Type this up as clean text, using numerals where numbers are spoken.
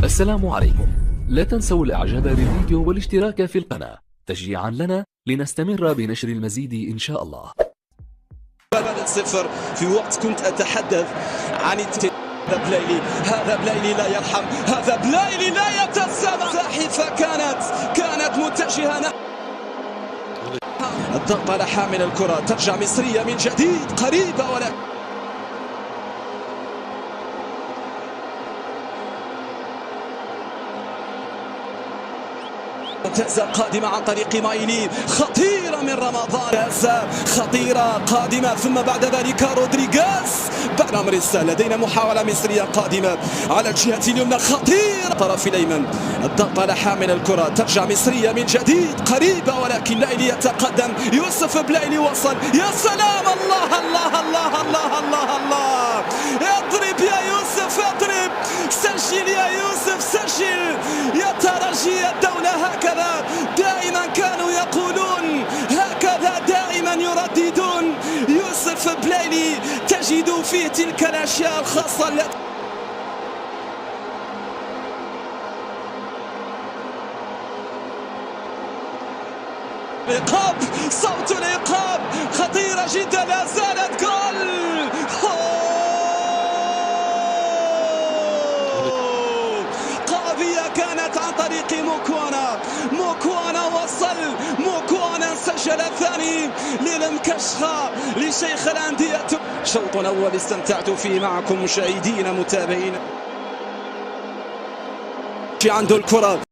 السلام عليكم. لا تنسوا الاعجاب بالفيديو والاشتراك في القناة تشجيعا لنا لنستمر بنشر المزيد ان شاء الله. 0 في وقت كنت اتحدث عن هذا بلايلي، هذا بلايلي لا يرحم، هذا بلايلي لا يتسامح. زاحفة كانت متجهة الضغط على حامل الكرة، ترجع مصرية من جديد قريبة ولكن تزال قادمة عن طريق مايلين، خطيرة من رمضان، خطيرة قادمة، ثم بعد ذلك رودريغاز بعد أمر السهل. لدينا محاولة مصرية قادمة على الجهة اليمنى، خطيرة طرف الأيمن، الضغط على حامل الكرة، ترجع مصرية من جديد قريبة ولكن بلايلي يتقدم، يوسف بلايلي وصل، يا سلام، الله الله الله الله الله الله، اضرب يا يوسف اضرب، سجل يا يوسف سجل يا ترجي الدولة. هكذا دائما كانوا يقولون، هكذا دائما يرددون، يوسف بلايلي تجد فيه تلك الأشياء الخاصة التي الإيقاف، صوت الإيقاف خطيرة جدا، لا زالت جول. قاضية كانت عن طريق موكوانا وصل، موكوانا سجل الثاني للمكشخة لشيخ الأندية. شوط أول استمتعت فيه معكم مشاهدين متابعين. عنده الكرة